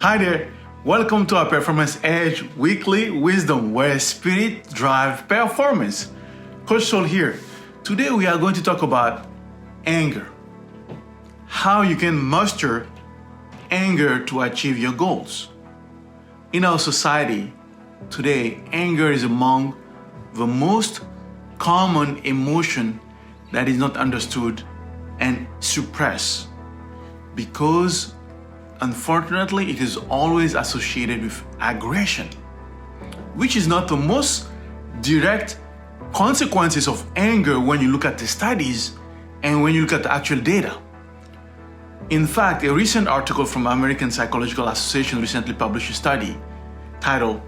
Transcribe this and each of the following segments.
Hi there, welcome to our Performance Edge Weekly Wisdom, where spirit drives performance. Coach Sol here. Today we are going to talk about anger. How you can muster anger to achieve your goals. In our society today, anger is among the most common emotion that is not understood and suppressed because unfortunately, it is always associated with aggression, which is not the most direct consequences of anger when you look at the studies and when you look at the actual data. In fact, a recent article from American Psychological Association recently published a study titled,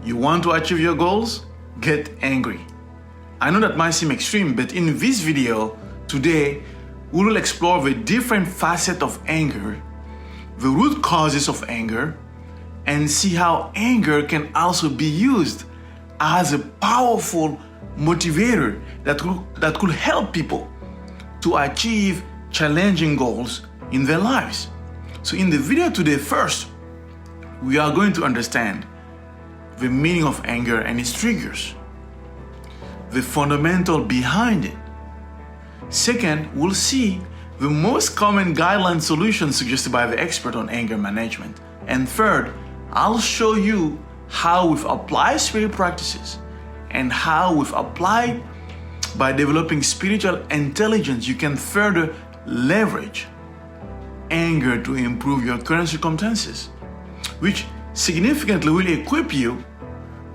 "You want to achieve your goals? Get angry." I know that might seem extreme, but in this video today, we will explore the different facets of anger, the root causes of anger, and see how anger can also be used as a powerful motivator that could help people to achieve challenging goals in their lives. So in the video today, first, we are going to understand the meaning of anger and its triggers, the fundamental behind it. Second, we'll see the most common guideline solutions suggested by the expert on anger management. And third, I'll show you how we've applied spirit practices and how we've applied by developing spiritual intelligence, you can further leverage anger to improve your current circumstances, which significantly will equip you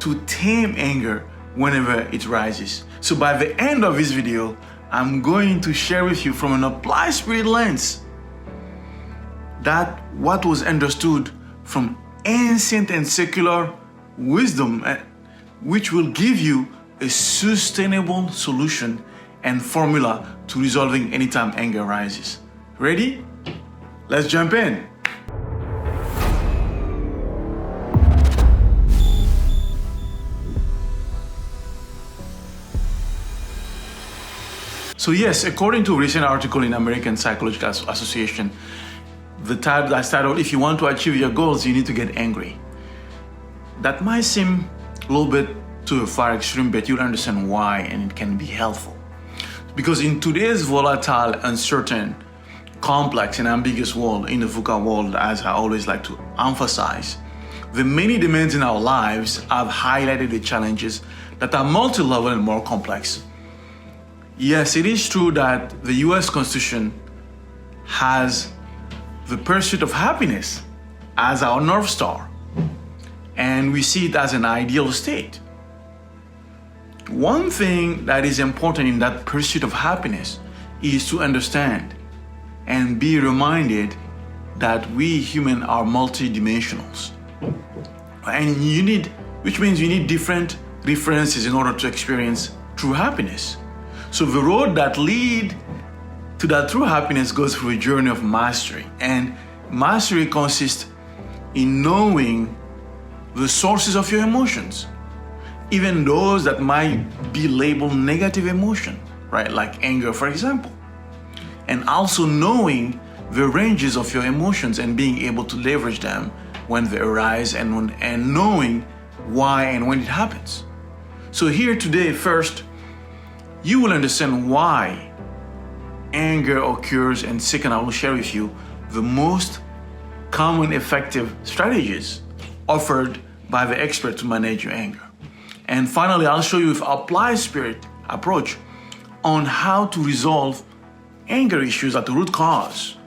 to tame anger whenever it rises. So by the end of this video, I'm going to share with you from an applied spirit lens that what was understood from ancient and secular wisdom, which will give you a sustainable solution and formula to resolving anytime anger rises. Ready? Let's jump in. So yes, according to a recent article in American Psychological Association, the title I titled, "If you want to achieve your goals, you need to get angry." That might seem a little bit to a far extreme, but you'll understand why, and it can be helpful. Because in today's volatile, uncertain, complex, and ambiguous world, in the VUCA world, as I always like to emphasize, the many demands in our lives have highlighted the challenges that are multi-level and more complex. Yes, it is true that the US Constitution has the pursuit of happiness as our North Star, and we see it as an ideal state. One thing that is important in that pursuit of happiness is to understand and be reminded that we humans are multidimensionals. And which means you need different references in order to experience true happiness. So the road that leads to that true happiness goes through a journey of mastery. And mastery consists in knowing the sources of your emotions, even those that might be labeled negative emotion, right? Like anger, for example. And also knowing the ranges of your emotions and being able to leverage them when they arise and knowing why and when it happens. So here today, first, you will understand why anger occurs, and second, I will share with you the most common effective strategies offered by the expert to manage your anger. And finally, I'll show you with applied spirit approach on how to resolve anger issues at the root cause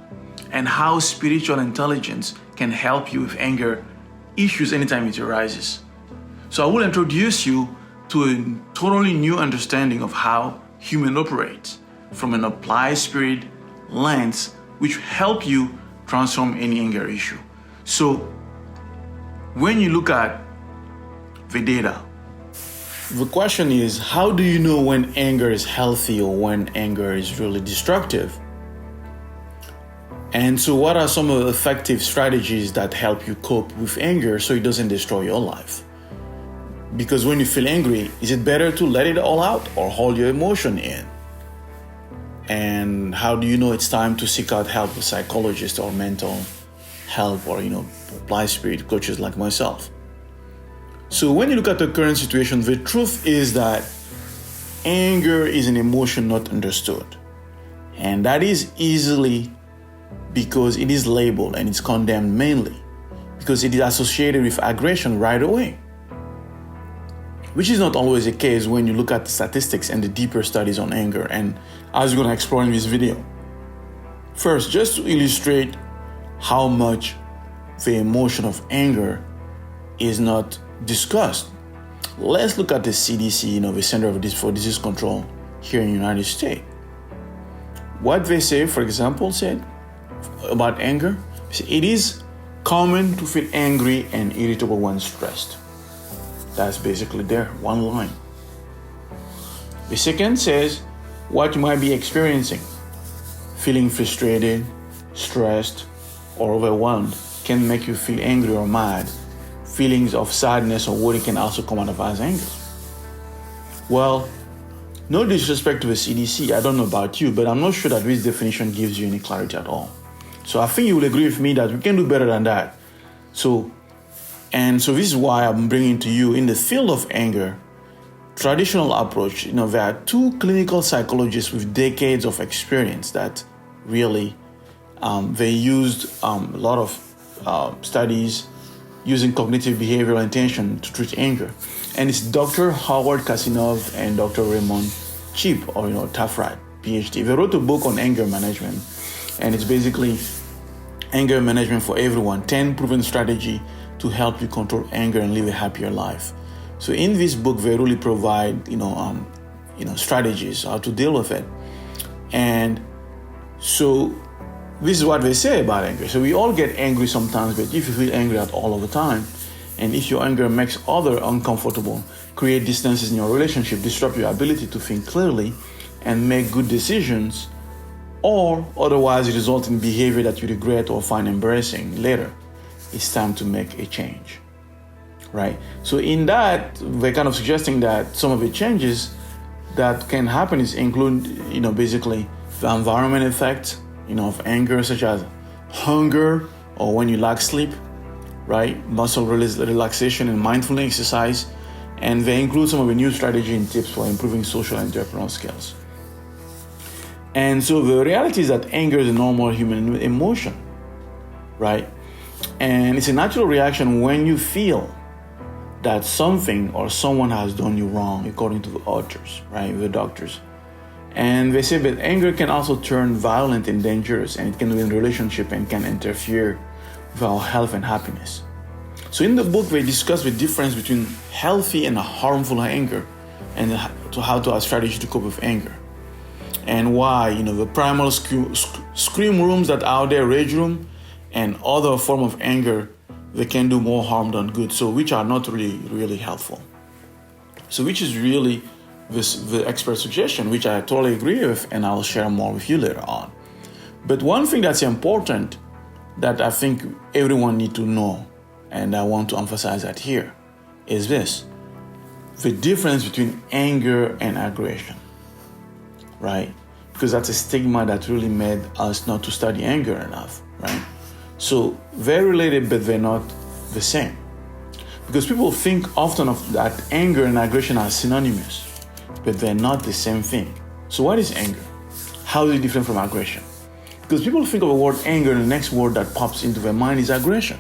and how spiritual intelligence can help you with anger issues anytime it arises. So I will introduce you to a totally new understanding of how human operates from an applied spirit lens, which help you transform any anger issue. So when you look at the data, the question is, how do you know when anger is healthy or when anger is really destructive? And so what are some of the effective strategies that help you cope with anger so it doesn't destroy your life? Because when you feel angry, is it better to let it all out or hold your emotion in? And how do you know it's time to seek out help with a psychologist or mental help or apply spirit coaches like myself. So when you look at the current situation, the truth is that anger is an emotion not understood. And that is easily because it is labeled and it's condemned mainly because it is associated with aggression right away, which is not always the case when you look at the statistics and the deeper studies on anger, and as we're going to explore in this video. First, just to illustrate how much the emotion of anger is not discussed, let's look at the CDC, the Center for Disease Control here in the United States. What they say, for example, said about anger, it is common to feel angry and irritable when stressed. That's basically there, one line. The second says what you might be experiencing. Feeling frustrated, stressed, or overwhelmed can make you feel angry or mad. Feelings of sadness or worry can also come out of as anger. Well, no disrespect to the CDC, I don't know about you, but I'm not sure that this definition gives you any clarity at all. So I think you will agree with me that we can do better than that. So this is why I'm bringing to you, in the field of anger, traditional approach, there are two clinical psychologists with decades of experience that really, they used a lot of studies using cognitive behavioral intention to treat anger. And it's Dr. Howard Kasinov and Dr. Raymond Chip, or Tafrat, PhD. They wrote a book on anger management, and it's basically anger management for everyone, 10 proven strategy to help you control anger and live a happier life. So in this book, they really provide, strategies how to deal with it. And so this is what they say about anger. So we all get angry sometimes, but if you feel angry at all of the time, and if your anger makes others uncomfortable, create distances in your relationship, disrupt your ability to think clearly and make good decisions, or otherwise result in behavior that you regret or find embarrassing later, it's time to make a change, right? So in that, they're kind of suggesting that some of the changes that can happen is include, basically the environment effect, of anger, such as hunger or when you lack sleep, right? Muscle relaxation and mindfulness exercise. And they include some of the new strategy and tips for improving social and interpersonal skills. And so the reality is that anger is a normal human emotion, right? And it's a natural reaction when you feel that something or someone has done you wrong, according to the authors, right? The doctors. And they say that anger can also turn violent and dangerous, and it can ruin relationship and can interfere with our health and happiness. So in the book, they discuss the difference between healthy and harmful anger, and how to have strategy to cope with anger. And why, the primal scream rooms that are out there, rage room, and other form of anger, they can do more harm than good. So which are not really helpful. So which is really the expert suggestion, which I totally agree with, and I'll share more with you later on. But one thing that's important that I think everyone needs to know, and I want to emphasize that here, is this: the difference between anger and aggression, right? Because that's a stigma that really made us not to study anger enough, right? So they're related, but they're not the same. Because people think often of that anger and aggression are synonymous, but they're not the same thing. So what is anger? How is it different from aggression? Because people think of the word anger, and the next word that pops into their mind is aggression.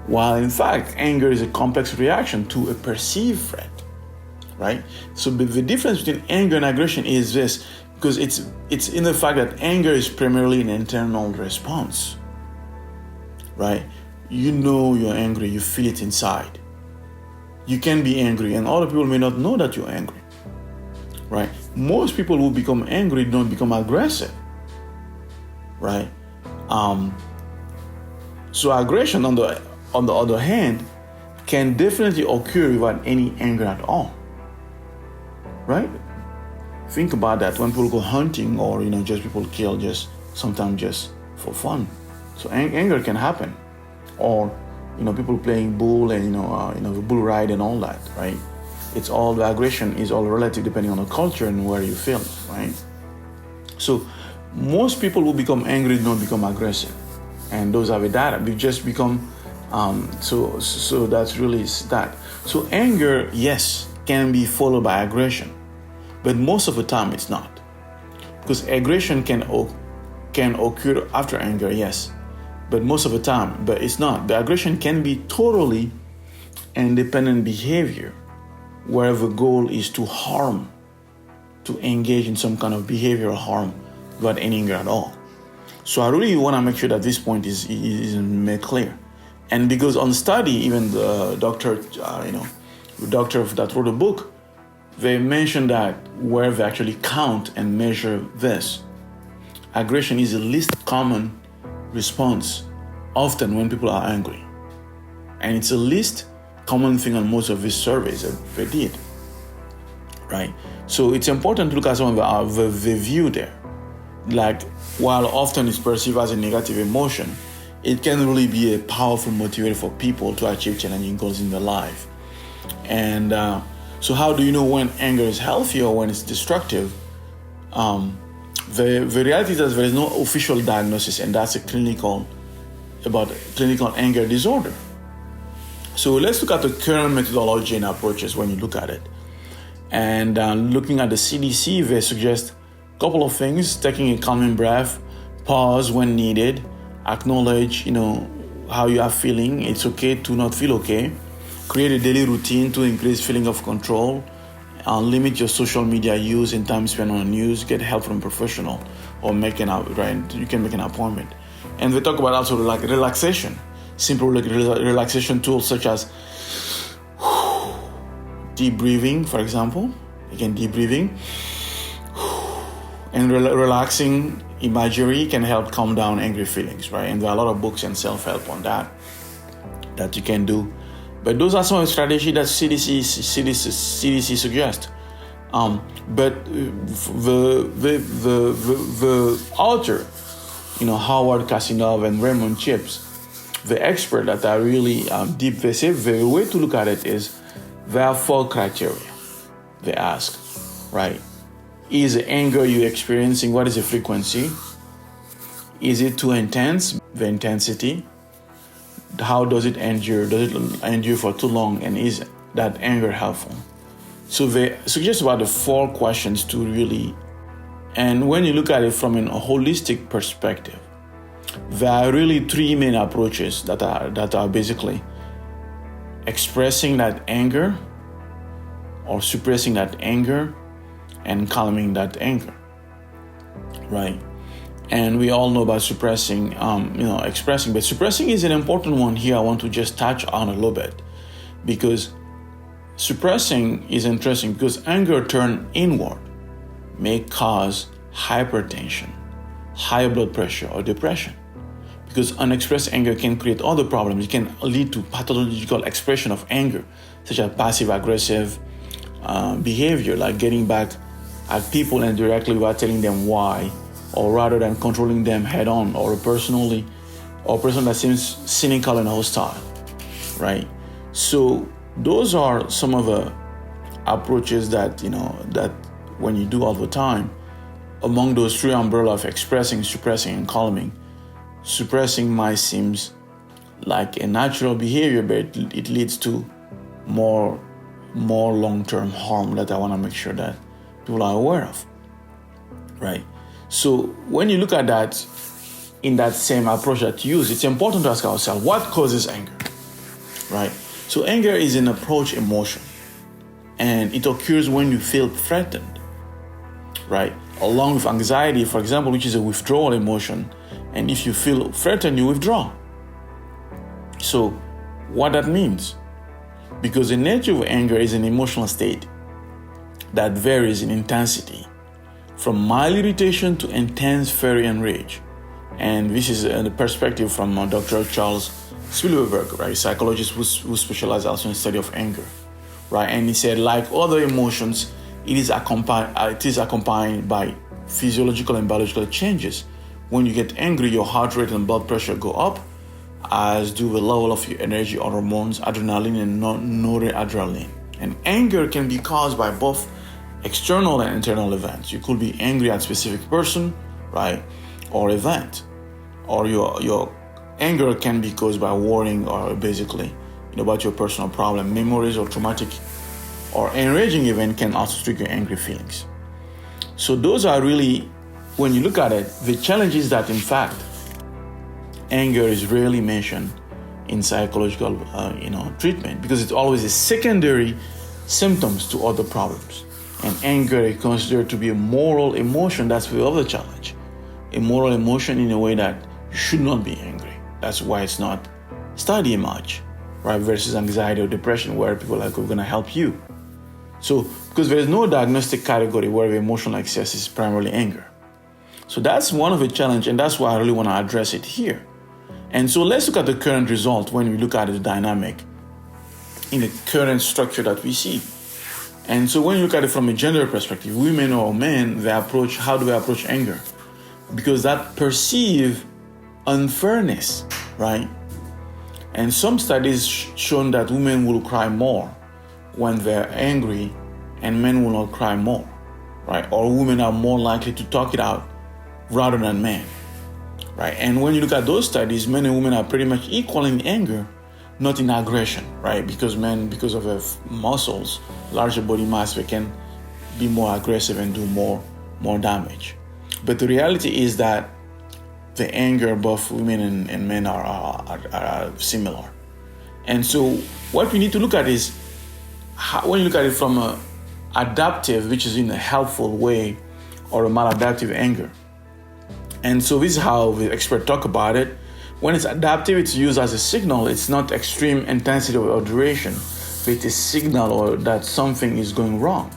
While in fact, anger is a complex reaction to a perceived threat, right? So the difference between anger and aggression is this, because it's in the fact that anger is primarily an internal response, right? You're angry, you feel it inside. You can be angry, and other people may not know that you're angry, right? Most people who become angry don't become aggressive, right? So aggression, on the other hand, can definitely occur without any anger at all, right? Think about that when people go hunting, or just people kill sometimes just for fun. So anger can happen, or people playing bull and the bull ride and all that, right? It's all, the aggression is all relative depending on the culture and where you feel, right? So most people who become angry don't become aggressive, and those are the data. We just become so that's really that. So anger, yes, can be followed by aggression, but most of the time it's not, because aggression can occur after anger, yes, but most of the time, but it's not. The aggression can be totally independent behavior, where the goal is to harm, to engage in some kind of behavioral harm without any anger at all. So I really want to make sure that this point is made clear. And because on study, even the doctor that wrote a book, they mentioned that where they actually count and measure this, aggression is the least common response often when people are angry. And it's the least common thing on most of these surveys that they did, right? So it's important to look at some of the view there. Like, while often it's perceived as a negative emotion, it can really be a powerful motivator for people to achieve challenging goals in their life. And so how do you know when anger is healthy or when it's destructive? The reality is that there is no official diagnosis, and that's a clinical anger disorder. So let's look at the current methodology and approaches when you look at it. And looking at the CDC, they suggest a couple of things: taking a calming breath, pause when needed, acknowledge, how you are feeling. It's okay to not feel okay. Create a daily routine to increase feeling of control. Limit your social media use and time spent on news. Get help from a professional, or you can make an appointment. And we talk about also relaxation. Simple relaxation tools such as deep breathing, for example. Again, deep breathing and relaxing imagery can help calm down angry feelings, right? And there are a lot of books and self-help on that you can do. But those are some of the strategies that CDC suggests. But the author, Howard Kasinov and Raymond Chips, the expert that are really deep, they say the way to look at it is there are 4 criteria. They ask, right? Is the anger you're experiencing, what is the frequency? Is it too intense? The intensity. How does it endure? Does it endure for too long? And is that anger helpful? So they suggest about the 4 questions to really, and when you look at it from a holistic perspective, there are really 3 main approaches that are basically expressing that anger or suppressing that anger and calming that anger, right? And we all know about suppressing, expressing, but suppressing is an important one here. I want to just touch on a little bit, because suppressing is interesting, because anger turned inward may cause hypertension, high blood pressure, or depression. Because unexpressed anger can create other problems. It can lead to pathological expression of anger, such as passive-aggressive behavior, like getting back at people indirectly without telling them why, or rather than controlling them head-on, or a person that seems cynical and hostile, right? So those are some of the approaches that when you do all the time, among those 3 umbrellas of expressing, suppressing, and calming. Suppressing might seem like a natural behavior, but it leads to more long-term harm that I want to make sure that people are aware of, right? So when you look at that in that same approach that you use, it's important to ask ourselves, what causes anger, right? So anger is an approach emotion, and it occurs when you feel threatened, right? Along with anxiety, for example, which is a withdrawal emotion. And if you feel threatened, you withdraw. So what that means? Because the nature of anger is an emotional state that varies in intensity, from mild irritation to intense fury and rage. And this is the perspective from Dr. Charles Spielberg, right? Psychologist who specializes also in the study of anger, right? And he said, like other emotions, it is accompanied by physiological and biological changes. When you get angry, your heart rate and blood pressure go up, as do the level of your energy hormones, adrenaline and noradrenaline. And anger can be caused by both external and internal events. You could be angry at a specific person, right, or event, or your anger can be caused by worrying or basically about your personal problem. Memories or traumatic or enraging event can also trigger angry feelings. So those are really, when you look at it, the challenge is that in fact, anger is rarely mentioned in psychological treatment because it's always a secondary symptoms to other problems. And anger is considered to be a moral emotion. That's the other challenge. A moral emotion in a way that you should not be angry. That's why it's not studied much, right? Versus anxiety or depression, where people are going to help you. So, because there is no diagnostic category where the emotional excess is primarily anger. So that's one of the challenges, and that's why I really want to address it here. And so let's look at the current result when we look at the dynamic in the current structure that we see. And so when you look at it from a gender perspective, women or men, how do they approach anger? Because that perceive unfairness, right? And some studies shown that women will cry more when they're angry and men will not cry more, right? Or women are more likely to talk it out rather than men, right? And when you look at those studies, men and women are pretty much equal in anger, not in aggression, right? Because men, because of their muscles, larger body mass, they can be more aggressive and do more damage. But the reality is that the anger both women and men are similar. And so what we need to look at is when you look at it from a adaptive, which is in a helpful way, or a maladaptive anger. And so this is how the experts talk about it. When it's adaptive, it's used as a signal. It's not extreme intensity or duration, but it's a signal or that something is going wrong,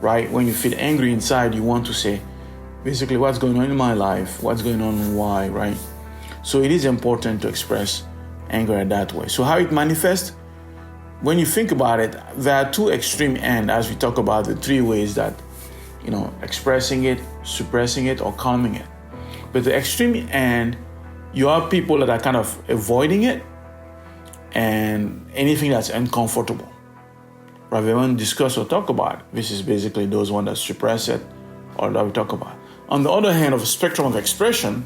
right? When you feel angry inside, you want to say, basically, what's going on in my life? What's going on? Why, right? So it is important to express anger in that way. So how it manifests? When you think about it, there are two extreme ends as we talk about the three ways that, expressing it, suppressing it, or calming it. But the extreme end, you have people that are kind of avoiding it and anything that's uncomfortable, right? They won't discuss or talk about it. This is basically those ones that suppress it or that we talk about. On the other hand of the spectrum of expression,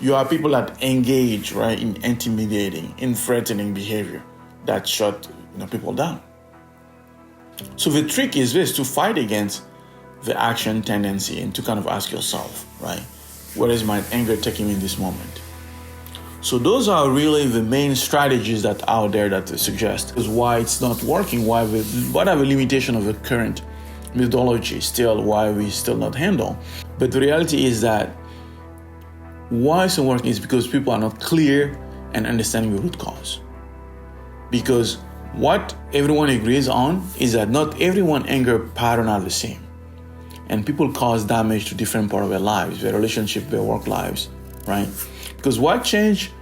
you have people that engage, right, in intimidating, in threatening behavior that shut people down. So the trick is this, to fight against the action tendency and to kind of ask yourself, right, where is my anger taking me in this moment? So those are really the main strategies that are out there that they suggest is why it's not working, what are the limitations of the current methodology still, why we still not handle. But the reality is that why it's not working is because people are not clear and understanding the root cause. Because what everyone agrees on is that not everyone anger pattern are the same. And people cause damage to different parts of their lives, their relationship, their work lives, right? Because what changed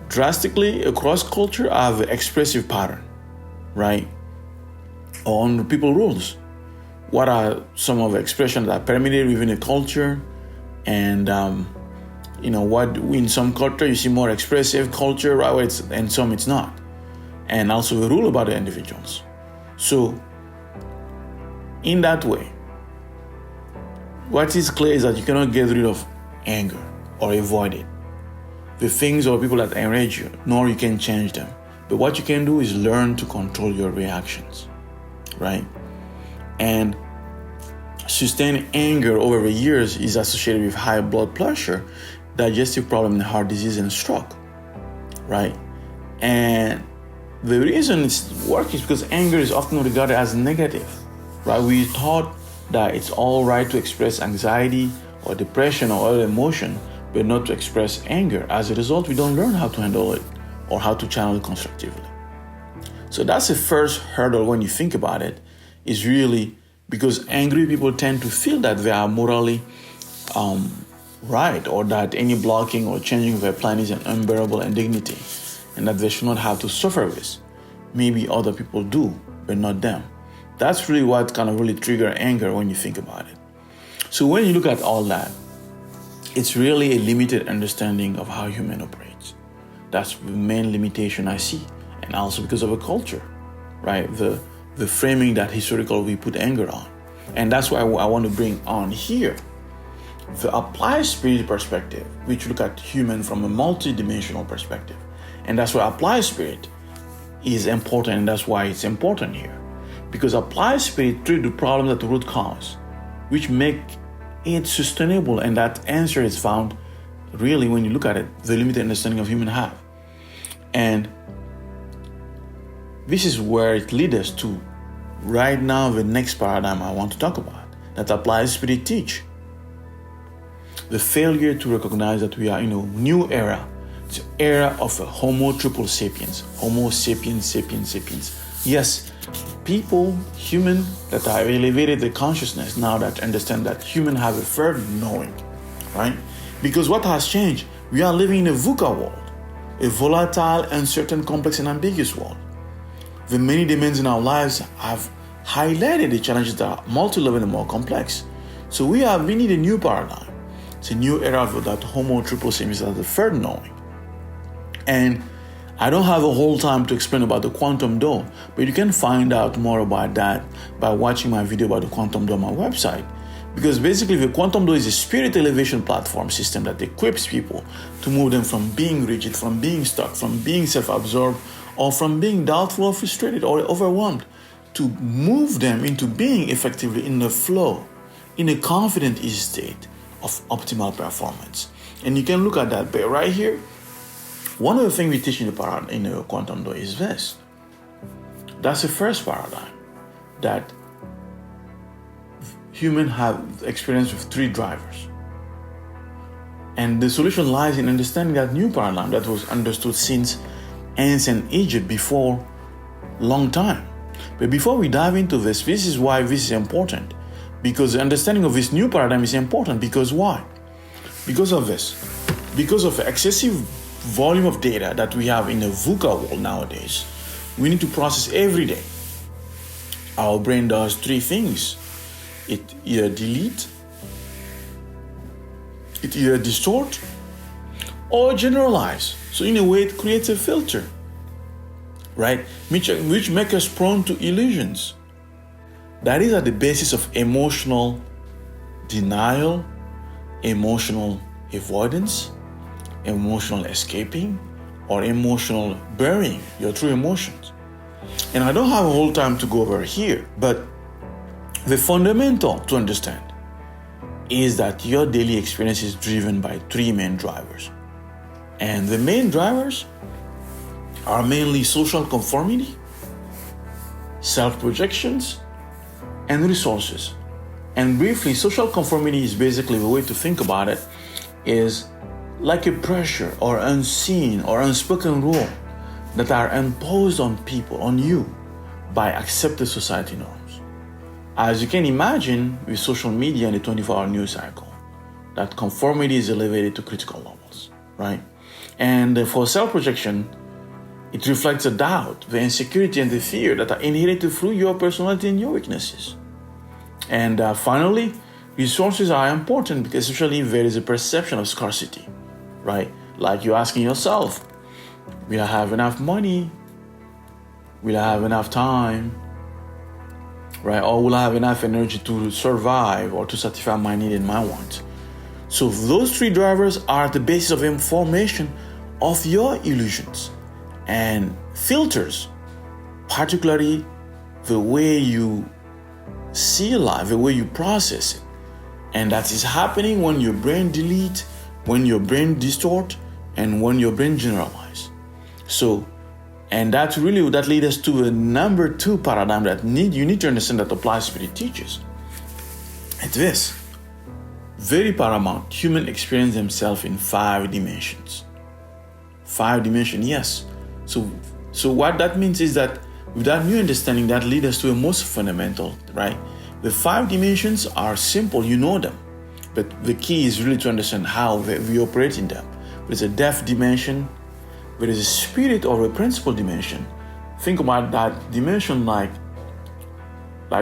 drastically across culture are the expressive pattern, right? On people rules. What are some of the expressions that are permitted within a culture? And, what in some culture you see more expressive culture, right? And some it's not. And also the rule about the individuals. So, in that way, what is clear is that you cannot get rid of anger or avoid it. The things or people that enrage you, nor you can change them. But what you can do is learn to control your reactions, right? And sustained anger over the years is associated with high blood pressure, digestive problem, heart disease, and stroke, right? And the reason it's working is because anger is often regarded as negative, right? We thought that it's all right to express anxiety or depression or other emotion, but not to express anger. As a result, we don't learn how to handle it or how to channel it constructively. So that's the first hurdle when you think about it, is really because angry people tend to feel that they are morally right, or that any blocking or changing of their plan is an unbearable indignity, and that they should not have to suffer this. Maybe other people do, but not them. That's really what kind of really trigger anger when you think about it. So when you look at all that, it's really a limited understanding of how human operates. That's the main limitation I see. And also because of a culture, right? The framing that historical we put anger on. And that's why I want to bring on here the applied spirit perspective, which look at human from a multidimensional perspective. And that's why applied spirit is important, and that's why it's important here. Because applied spirit treats the problem at the root cause, which make it sustainable, and that answer is found really, when you look at it, the limited understanding of human have. And this is where it leads us to right now the next paradigm I want to talk about, that applied spirit teach. The failure to recognize that we are in a new era. It's an era of a Homo triple sapiens. Homo sapiens, sapiens, sapiens. Yes, people, human that have elevated the consciousness now, that understand that human have a third knowing, right? Because what has changed? We are living in a VUCA world, a volatile, uncertain, complex, and ambiguous world. The many demands in our lives have highlighted the challenges that are multi-level and more complex. So we need a new paradigm. It's a new era of that Homo triple sapiens as the third knowing. And I don't have a whole time to explain about the quantum door, but you can find out more about that by watching my video about the quantum door on my website. Because basically the quantum door is a spirit elevation platform system that equips people to move them from being rigid, from being stuck, from being self-absorbed, or from being doubtful or frustrated or overwhelmed, to move them into being effectively in the flow, in a confident easy state of optimal performance. And you can look at that right here. One of the things we teach in the quantum door is this. That's the first paradigm, that humans have experience with three drivers. And the solution lies in understanding that new paradigm that was understood since ancient Egypt before long time. But before we dive into this is why this is important. Because the understanding of this new paradigm is important. Because why? Because of this. Because of the excessive volume of data that we have in the VUCA world nowadays, we need to process every day. Our brain does three things. It either delete, it either distort, or generalize. So in a way, it creates a filter, right? Which make us prone to illusions. That is at the basis of emotional denial, emotional avoidance, emotional escaping, or emotional burying your true emotions. And I don't have a whole time to go over here, but the fundamental to understand is that your daily experience is driven by three main drivers. And the main drivers are mainly social conformity, self-projections, and resources. And briefly, social conformity is basically, the way to think about it is like a pressure or unseen or unspoken rule that are imposed on people, on you, by accepted society norms. As you can imagine, with social media and the 24-hour news cycle, that conformity is elevated to critical levels, right? And for self-projection, it reflects the doubt, the insecurity, and the fear that are inherited through your personality and your weaknesses. And finally, resources are important because especially there is a perception of scarcity, right? Like you're asking yourself, will I have enough money? Will I have enough time? Right? Or will I have enough energy to survive or to satisfy my need and my wants? So those three drivers are at the basis of information of your illusions and filters, particularly the way you see life, the way you process it. And that is happening when your brain delete, when your brain distort, and when your brain generalize. So, and that leads us to a number two paradigm that you need to understand that applied spirit teaches. It's this. Very paramount, human experience themselves in 5 dimensions. 5 dimensions, yes. So what that means is that with that new understanding, that leads us to a most fundamental, right? The 5 dimensions are simple, you know them. But the key is really to understand how we operate in them. There's a depth dimension, there is a spirit or a principle dimension. Think about that dimension like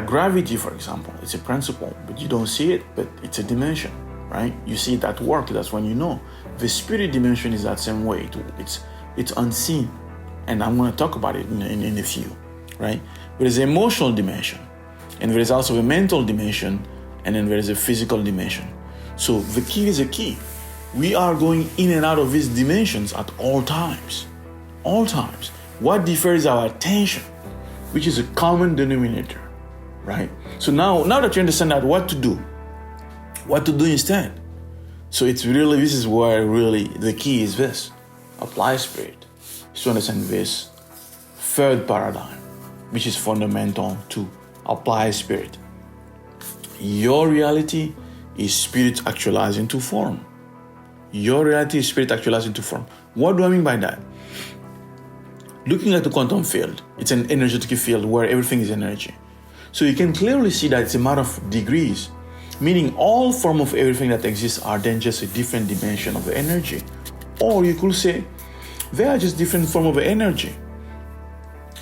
gravity, for example. It's a principle, but you don't see it, but it's a dimension, right? You see it at work, that's when you know. The spirit dimension is that same way. It's unseen. And I'm going to talk about it in a few, right? There is an emotional dimension, and there is also a mental dimension, and then there is a physical dimension. So the key is a key. We are going in and out of these dimensions at all times, all times. What differs is our attention, which is a common denominator, right? So now that you understand that, what to do instead. So this is where really the key is this. Apply spirit. To understand this third paradigm, which is fundamental to apply spirit. Your reality is spirit actualized into form. Your reality is spirit actualized into form. What do I mean by that? Looking at the quantum field, it's an energetic field where everything is energy. So you can clearly see that it's a matter of degrees, meaning all form of everything that exists are then just a different dimension of the energy. Or you could say, they are just different form of energy.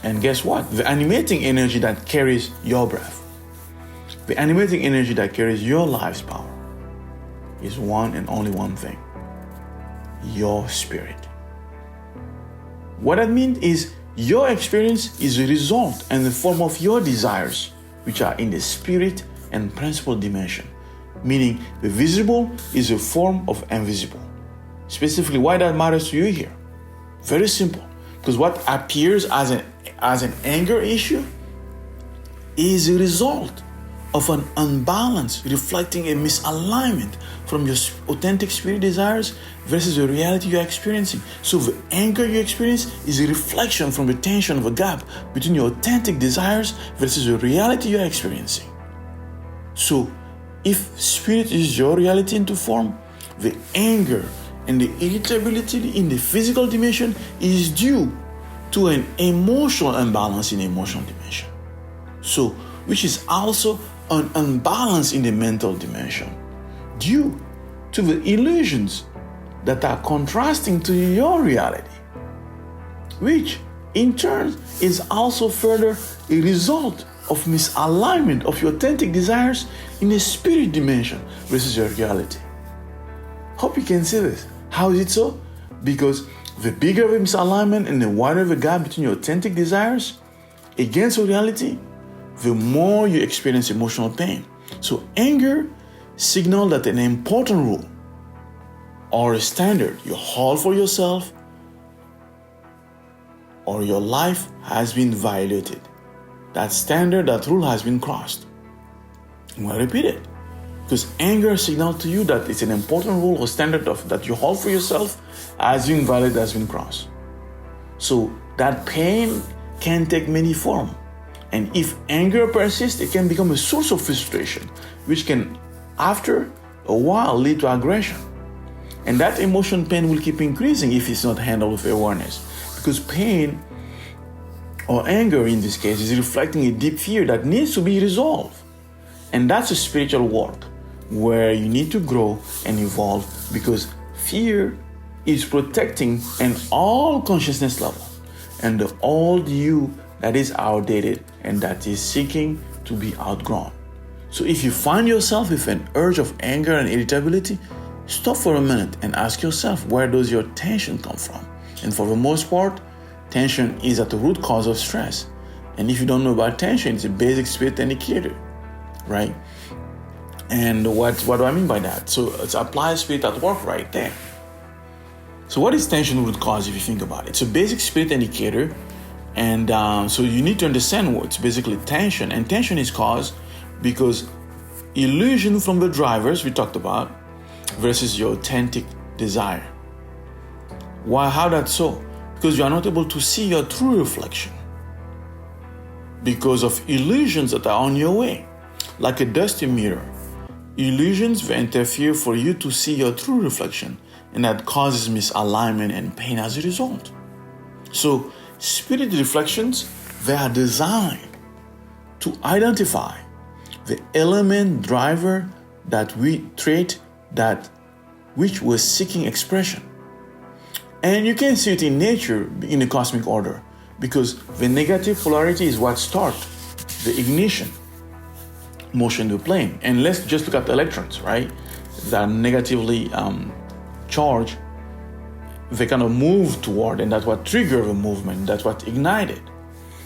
And guess what? The animating energy that carries your breath, the animating energy that carries your life's power is one and only one thing: your spirit. What that means is your experience is a result and the form of your desires, which are in the spirit and principle dimension, meaning the visible is a form of invisible. Specifically, why that matters to you here? Very simple. Because what appears as an anger issue is a result of an unbalance, reflecting a misalignment from your authentic spirit desires versus the reality you're experiencing. So the anger you experience is a reflection from the tension of a gap between your authentic desires versus the reality you're experiencing. So if spirit is your reality into form, the anger and the irritability in the physical dimension is due to an emotional imbalance in the emotional dimension. So, which is also an unbalance in the mental dimension due to the illusions that are contrasting to your reality, which in turn is also further a result of misalignment of your authentic desires in the spirit dimension versus your reality. Hope you can see this. How is it so? Because the bigger the misalignment and the wider the gap between your authentic desires against your reality, the more you experience emotional pain. So anger signals that an important rule or a standard you hold for yourself or your life has been violated. That standard, that rule has been crossed. I'm going to repeat it. Because anger signals to you that it's an important rule or standard that you hold for yourself has been violated, has been crossed. So that pain can take many forms. And if anger persists, it can become a source of frustration, which can, after a while, lead to aggression. And that emotion pain will keep increasing if it's not handled with awareness. Because pain, or anger in this case, is reflecting a deep fear that needs to be resolved. And that's a spiritual work where you need to grow and evolve, because fear is protecting an all consciousness level and the old you that is outdated and that is seeking to be outgrown. So if you find yourself with an urge of anger and irritability, stop for a minute and ask yourself, where does your tension come from? And for the most part, tension is at the root cause of stress. And if you don't know about tension, it's a basic spirit indicator, right? And what do I mean by that? So it's applied spirit at work right there. So what is tension root cause if you think about it? It's a basic spirit indicator. And so you need to understand what's basically tension. And tension is caused because illusion from the drivers we talked about versus your authentic desire. Why? How that's so? Because you are not able to see your true reflection because of illusions that are on your way, like a dusty mirror. Illusions will interfere for you to see your true reflection, and that causes misalignment and pain as a result. So spirit reflections, they are designed to identify the element driver which was seeking expression. And you can see it in nature in the cosmic order, because the negative polarity is what starts the ignition motion to the plane. And let's just look at the electrons, right? That are negatively charged. They kind of move toward, and that's what triggered the movement. That's what ignited.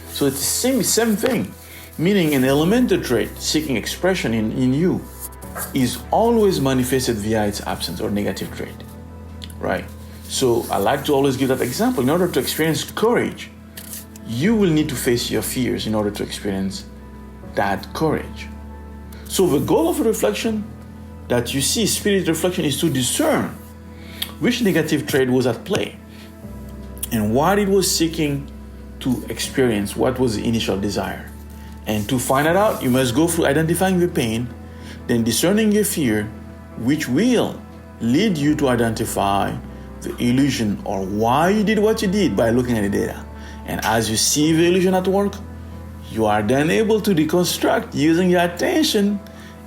So it's the same thing, meaning an elemental trait seeking expression in you is always manifested via its absence or negative trait, right? So I like to always give that example. In order to experience courage, you will need to face your fears in order to experience that courage. So the goal of a reflection that you see, spirit reflection, is to discern which negative trait was at play and what it was seeking to experience, what was the initial desire. And to find it out, you must go through identifying the pain, then discerning your fear, which will lead you to identify the illusion or why you did what you did by looking at the data. And as you see the illusion at work, you are then able to deconstruct using your attention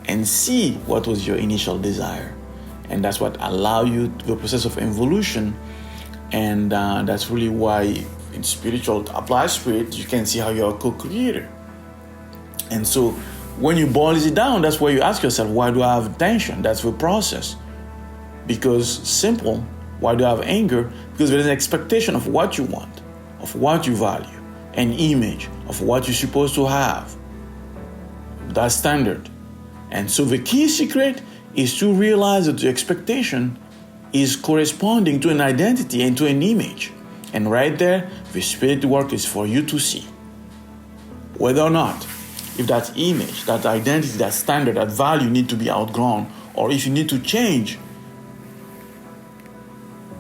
and see what was your initial desire. And that's what allows you the process of evolution. And that's really why in spiritual, applied spirit, you can see how you're a co-creator. And so when you boil it down, that's where you ask yourself, why do I have tension? That's the process. Because simple, why do I have anger? Because there is an expectation of what you want, of what you value, an image of what you're supposed to have. That's standard. And so the key secret is to realize that the expectation is corresponding to an identity and to an image. And right there, the spirit work is for you to see whether or not, if that image, that identity, that standard, that value need to be outgrown, or if you need to change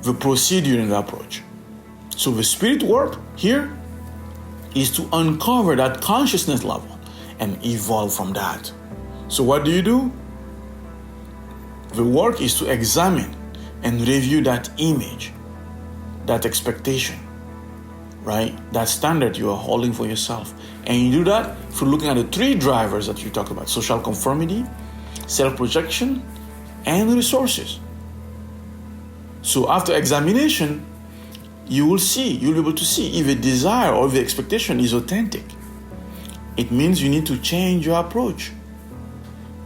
the procedure and the approach. So the spirit work here is to uncover that consciousness level and evolve from that. So what do? The work is to examine and review that image, that expectation, right? That standard you are holding for yourself. And you do that through looking at the three drivers that you talk about: social conformity, self-projection, and resources. So after examination, you'll be able to see if a desire or if the expectation is authentic. It means you need to change your approach.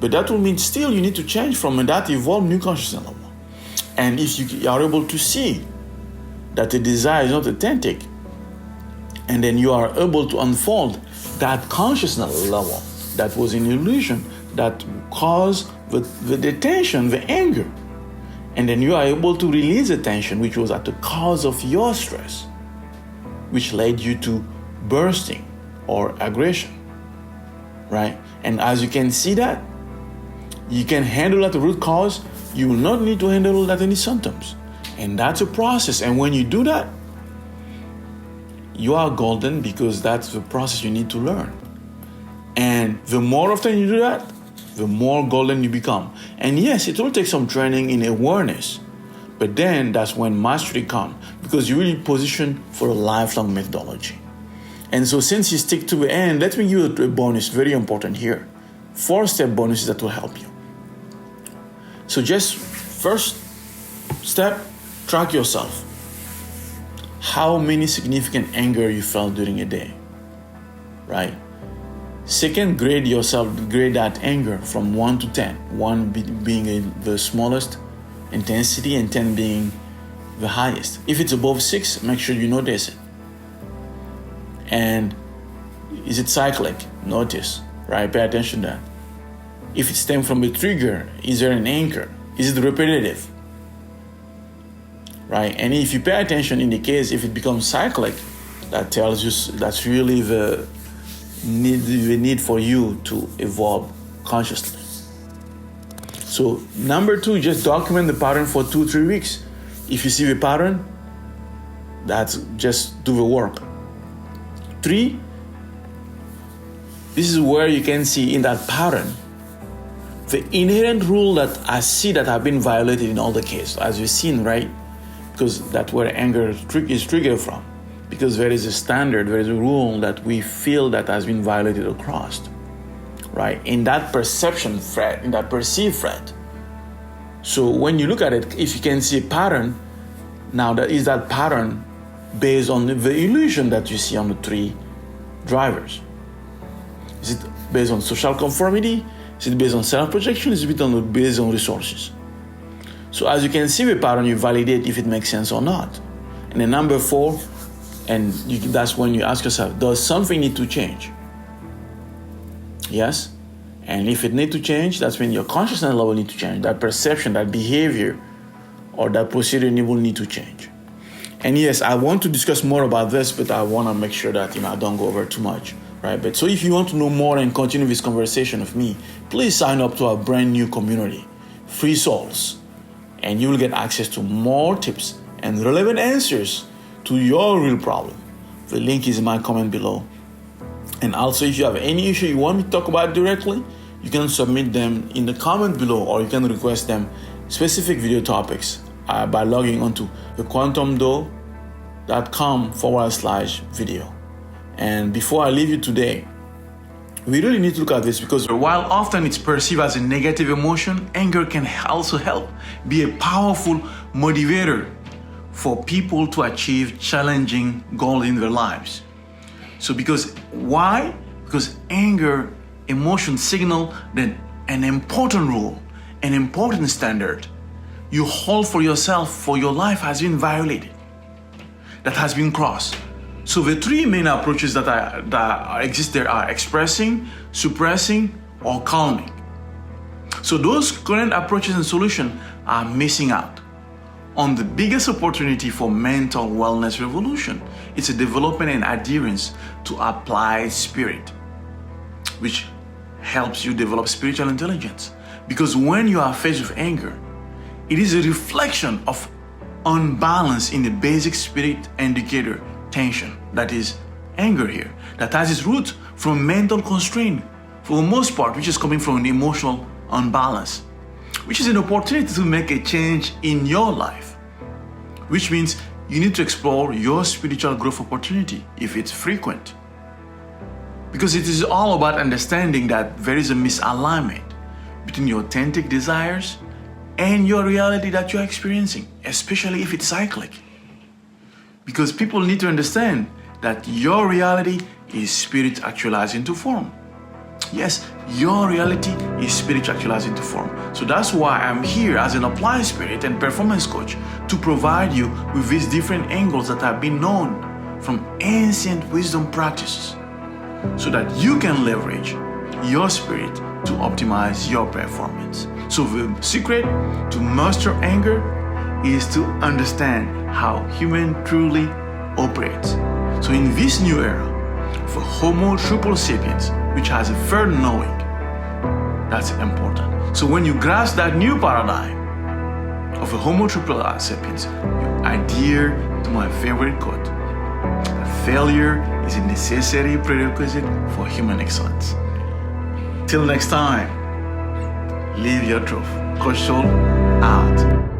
But that will mean still you need to change from that evolved new consciousness level. And if you are able to see that the desire is not authentic, and then you are able to unfold that consciousness level that was an illusion that caused the tension, the anger, and then you are able to release the tension which was at the cause of your stress, which led you to bursting or aggression, right? And as you can see that, you can handle at the root cause. You will not need to handle that any symptoms. And that's a process. And when you do that, you are golden, because that's the process you need to learn. And the more often you do that, the more golden you become. And yes, it will take some training in awareness, but then that's when mastery comes, because you really position for a lifelong methodology. And so since you stick to the end, let me give you a bonus, very important here. 4-step bonuses that will help you. So just first step, track yourself. How many significant anger you felt during a day, right? Second, grade that anger from 1 to 10. 1 being the smallest intensity and 10 being the highest. If it's above 6, make sure you notice it. And is it cyclic? Notice, right? Pay attention to that. If it stems from a trigger, is there an anchor? Is it repetitive? Right? And if you pay attention, in the case, if it becomes cyclic, that tells you that's really the need for you to evolve consciously. So number 2, just document the pattern for 2-3 weeks. If you see the pattern, that's just do the work. 3, this is where you can see in that pattern the inherent rule that I see that have been violated in all the cases, as you've seen, right? Because that's where anger is triggered from. Because there is a standard, there is a rule that we feel that has been violated or crossed, right? In that perception threat, in that perceived threat. So when you look at it, if you can see a pattern, now that pattern based on the illusion that you see on the 3 drivers? Is it based on social conformity? Is it based on self-projection? Is it based on resources? So as you can see the pattern, you validate if it makes sense or not. And then number 4, that's when you ask yourself, does something need to change? Yes? And if it needs to change, that's when your consciousness level needs to change. That perception, that behavior, or that procedure will need to change. And yes, I want to discuss more about this, but I want to make sure that I don't go over too much, right? But so if you want to know more and continue this conversation with me, please sign up to our brand new community, Free Souls, and you will get access to more tips and relevant answers to your real problem. The link is in my comment below. And also, if you have any issue you want me to talk about directly, you can submit them in the comment below, or you can request them specific video topics by logging onto thequantumdo.com/video. And before I leave you today, we really need to look at this, because while often it's perceived as a negative emotion, anger can also help be a powerful motivator for people to achieve challenging goals in their lives. So why? Because anger emotions signal that an important rule, an important standard you hold for yourself, for your life, has been violated, that has been crossed. So the three main approaches that exist there are expressing, suppressing, or calming. So those current approaches and solutions are missing out on the biggest opportunity for mental wellness revolution. It's a development and adherence to applied spirit, which helps you develop spiritual intelligence. Because when you are faced with anger, it is a reflection of unbalance in the basic spirit indicator, tension, that is anger here, that has its root from mental constraint for the most part, which is coming from an emotional unbalance, which is an opportunity to make a change in your life, which means you need to explore your spiritual growth opportunity if it's frequent. Because it is all about understanding that there is a misalignment between your authentic desires and your reality that you're experiencing, especially if it's cyclic. Because people need to understand that your reality is spirit actualized into form. Yes, your reality is spirit actualized into form. So that's why I'm here as an applied spirit and performance coach to provide you with these different angles that have been known from ancient wisdom practices, so that you can leverage your spirit to optimize your performance. So the secret to master anger is to understand how human truly operates. So in this new era for Homo triple sapiens, which has a third knowing, that's important. So when you grasp that new paradigm of a Homo triple sapiens, you adhere to my favorite quote: failure is a necessary prerequisite for human excellence. Till next time, live your truth. Coach Soul out.